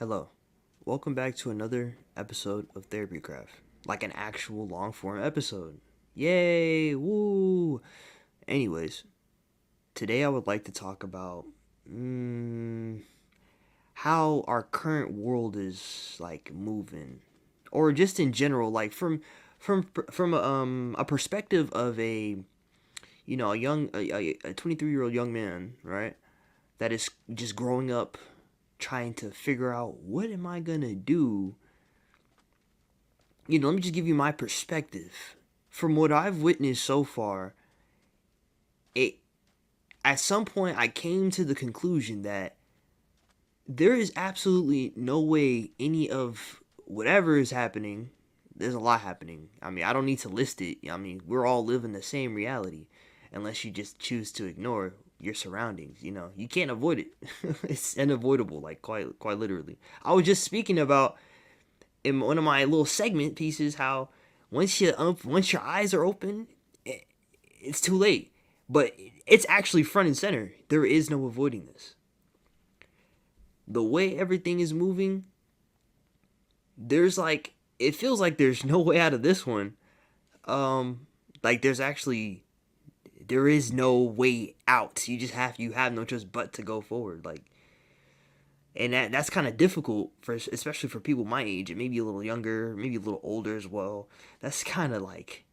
Hello. Welcome back to another episode of Therapy Craft. Like an actual long form episode. Yay! Woo! Anyways, today I would like to talk about how our current world is like moving, or just in general, like from a perspective of a 23-year-old young man, right? That is just growing up, trying to figure out what am I gonna do. Let me just give you my perspective. From what I've witnessed so far, it at some point I came to the conclusion that there is absolutely no way any of whatever is happening, there's a lot happening. I mean, I don't need to list it. I mean, we're all living the same reality unless you just choose to ignore your surroundings. You can't avoid it. It's unavoidable, like quite literally. I was just speaking about in one of my little segment pieces how once your eyes are open, it's too late. But it's actually front and center. There is no avoiding this. The way everything is moving, it feels like there's no way out of this one. Like there is no way out. You have no choice but to go forward. And that's kind of difficult for especially for people my age and maybe a little younger, maybe a little older as well. That's kind of like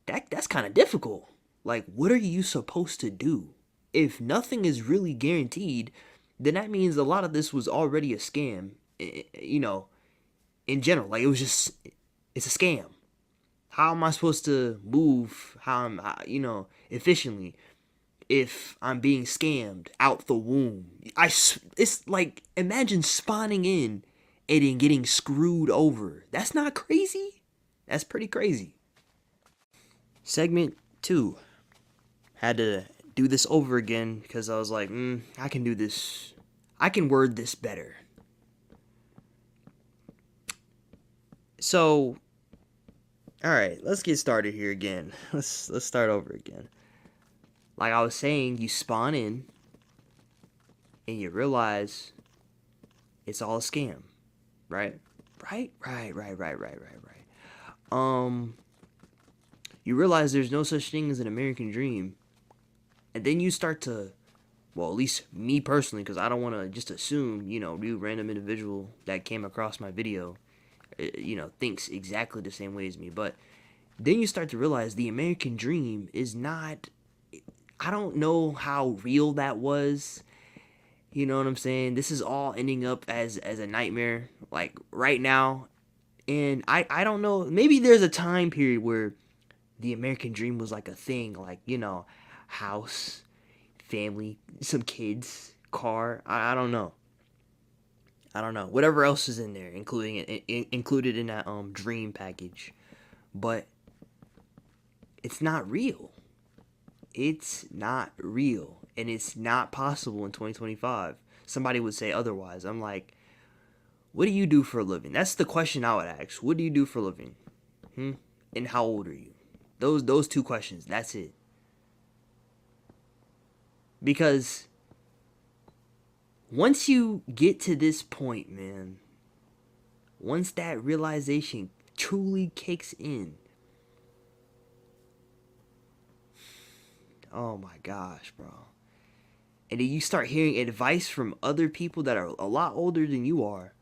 that's kind of difficult. Like, what are you supposed to do? If nothing is really guaranteed, then that means a lot of this was already a scam. In general, like it's a scam. How am I supposed to move? Efficiently if I'm being scammed out the womb? It's like imagine spawning in and then getting screwed over. That's not crazy. That's pretty crazy. Segment 2. Had to do this over again because I was like, I can do this. I can word this better. So, all right, let's get started here again. Let's start over again. Like I was saying, you spawn in and you realize it's all a scam, right? Right. You realize there's no such thing as an American dream, and then you start to, well, at least me personally, because I don't want to just assume, you random individual that came across my video, thinks exactly the same way as me, but then you start to realize the American dream is not. I don't know how real that was. You know what I'm saying? This is all ending up as a nightmare, like right now. And I don't know. Maybe there's a time period where the American dream was like a thing, like house, family, some kids, car. I don't know. I don't know. Whatever else is in there, included in that dream package, but it's not real. It's not real, and it's not possible in 2025. Somebody would say otherwise. I'm like, what do you do for a living? That's the question I would ask. What do you do for a living? And how old are you? Those two questions. That's it. Because once you get to this point, man, once that realization truly kicks in, oh my gosh, bro. And then you start hearing advice from other people that are a lot older than you are.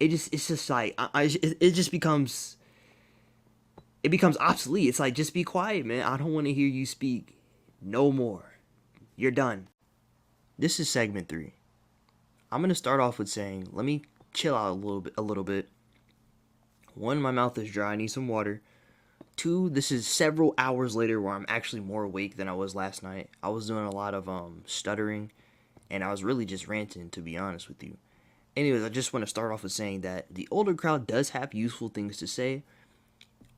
It's just like it becomes obsolete. It's like, just be quiet, man. I don't want to hear you speak no more. You're done. This is segment 3. I'm gonna start off with saying, let me chill out a little bit. 1, my mouth is dry. I need some water. 2, this is several hours later where I'm actually more awake than I was last night. I was doing a lot of stuttering, and I was really just ranting, to be honest with you. Anyways, I just want to start off with saying that the older crowd does have useful things to say,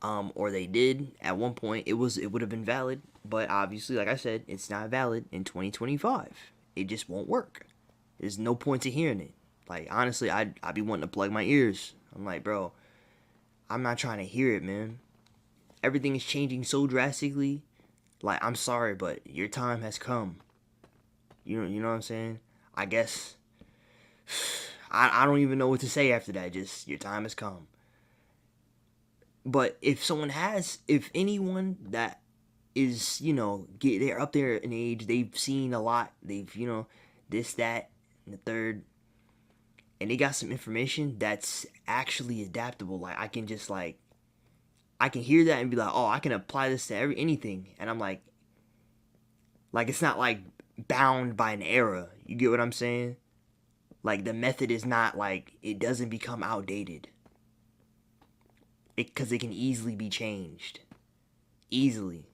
or they did at one point. It would have been valid, but obviously, like I said, it's not valid in 2025. It just won't work. There's no point to hearing it. Like, honestly, I'd be wanting to plug my ears. I'm like, bro, I'm not trying to hear it, man. Everything is changing so drastically. Like, I'm sorry, but your time has come. You know what I'm saying? I guess I don't even know what to say after that. Just your time has come. But if anyone that is, they're up there in age, they've seen a lot, they've, this, that, and the third, and they got some information that's actually adaptable. Like, I can just, like, I can hear that and be like, oh, I can apply this to anything. And I'm like, it's not, like, bound by an era. You get what I'm saying? Like, the method is not, like, it doesn't become outdated. Because it can easily be changed. Easily.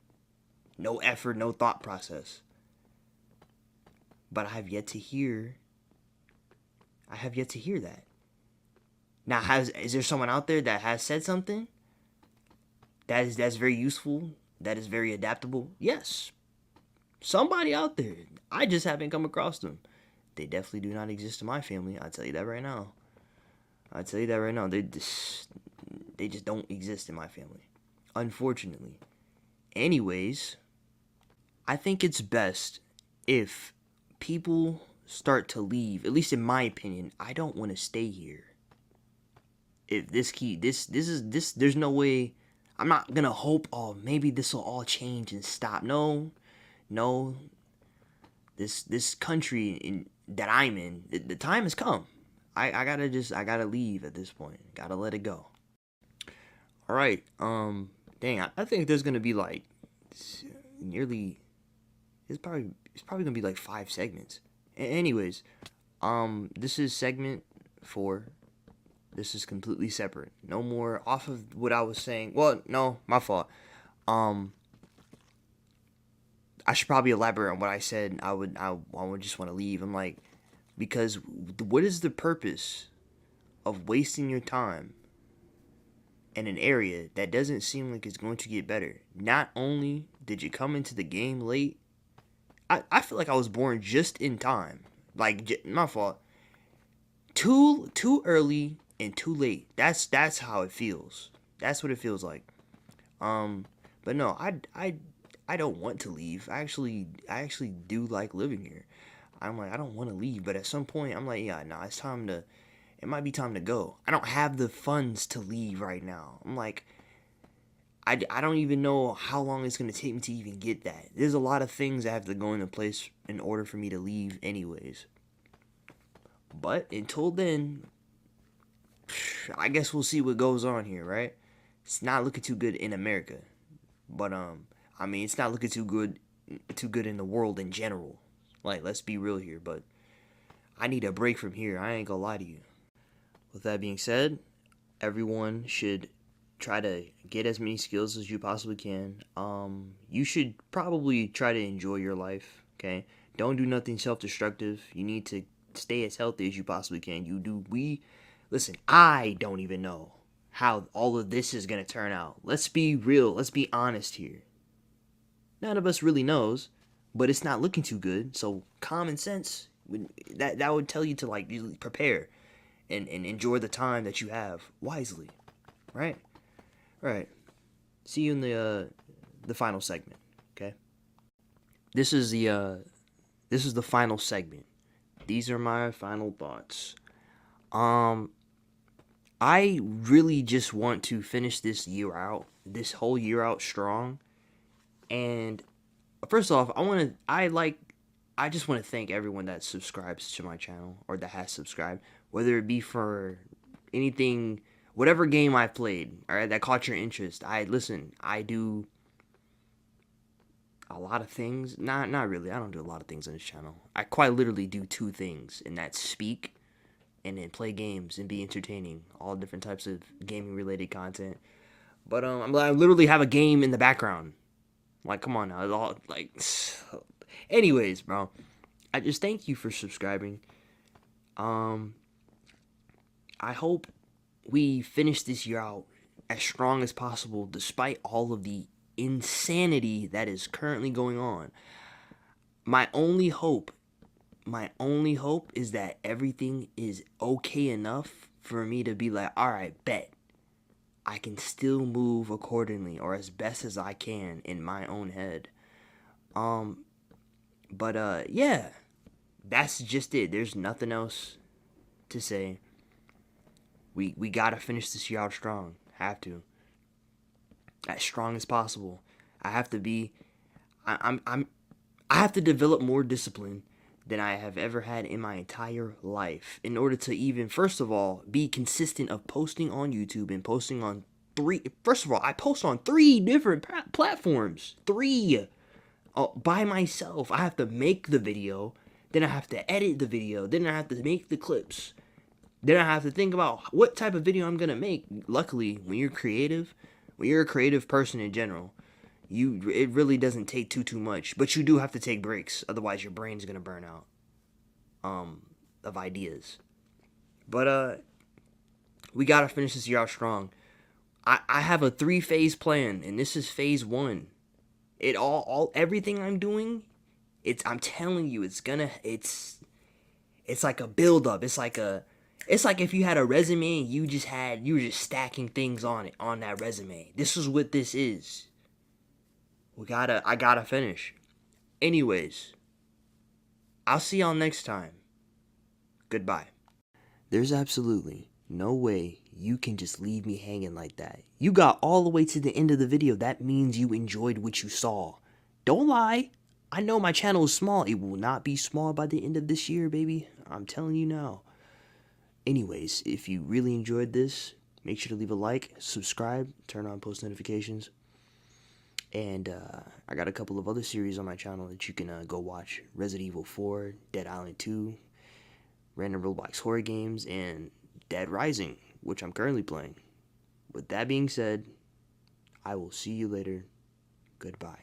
No effort, no thought process. But I have yet to hear that. Now, is there someone out there that has said something that's very useful, that is very adaptable? Yes. Somebody out there. I just haven't come across them. They definitely do not exist in my family. I'll tell you that right now. They just don't exist in my family. Unfortunately. Anyways, I think it's best if people start to leave. At least in my opinion, I don't want to stay here. If there's no way. I'm not gonna hope, oh, maybe this will all change and stop. No. This country that I'm in, the time has come. I gotta leave at this point. Gotta let it go. All right. Dang. I think there's gonna be like nearly. It's probably gonna be like 5 segments. Anyways, this is segment 4. This is completely separate. No more off of what I was saying. Well, no, my fault. I should probably elaborate on what I said. I would just want to leave. I'm like, because what is the purpose of wasting your time in an area that doesn't seem like it's going to get better? Not only did you come into the game late, I feel like I was born just in time. Like, my fault. Too early and too late. That's how it feels. That's what it feels like. But no, I don't want to leave. I actually do like living here. I'm like, I don't want to leave, but at some point I'm like, yeah, nah, it might be time to go. I don't have the funds to leave right now. I'm like, I don't even know how long it's going to take me to even get that. There's a lot of things that have to go into place in order for me to leave anyways. But until then, I guess we'll see what goes on here, right? It's not looking too good in America. But I mean, it's not looking too good in the world in general. Like, let's be real here, but I need a break from here. I ain't gonna lie to you. With that being said, everyone should try to get as many skills as you possibly can. You should probably try to enjoy your life, okay? Don't do nothing self-destructive. You need to stay as healthy as you possibly can. Listen, I don't even know how all of this is going to turn out. Let's be real. Let's be honest here. None of us really knows, but it's not looking too good. So common sense, that would tell you to, like, prepare and enjoy the time that you have wisely, right? Right. See you in the final segment, okay? This is the final segment. These are my final thoughts. I really just want to finish this whole year out strong. And first off, I just want to thank everyone that subscribes to my channel or that has subscribed, whether it be for anything, whatever game I played, all right, that caught your interest. I do a lot of things. Not really. I don't do a lot of things on this channel. I quite literally do 2 things, and that's speak and then play games and be entertaining. All different types of gaming related content. But I literally have a game in the background. Like, come on now. Anyways, bro. I just thank you for subscribing. I hope we finish this year out as strong as possible despite all of the insanity that is currently going on. My only hope is that everything is okay enough for me to be like, all right, bet. I can still move accordingly or as best as I can in my own head. Yeah. That's just it. There's nothing else to say we gotta finish this year out strong. Have to. As strong as possible. I have to be I have to develop more discipline than I have ever had in my entire life in order to even, first of all, be consistent of posting on YouTube and posting on first of all, I post on 3 different platforms. 3 by myself. I have to make the video, then I have to edit the video, then I have to make the clips. Then I have to think about what type of video I'm going to make. Luckily, when you're a creative person in general, it really doesn't take too much, but you do have to take breaks, otherwise your brain's gonna burn out of ideas. But we gotta finish this year out strong. I have a 3-phase plan, and this is phase 1. Everything I'm doing, I'm telling you, it's like a build up. It's like if you had a resume and you were just stacking things on that resume. This is what this is. I gotta finish. Anyways, I'll see y'all next time. Goodbye. There's absolutely no way you can just leave me hanging like that. You got all the way to the end of the video. That means you enjoyed what you saw. Don't lie. I know my channel is small. It will not be small by the end of this year, baby. I'm telling you now. Anyways, if you really enjoyed this, make sure to leave a like, subscribe, turn on post notifications. And I got a couple of other series on my channel that you can go watch. Resident Evil 4, Dead Island 2, random Roblox horror games, and Dead Rising, which I'm currently playing. With that being said, I will see you later. Goodbye.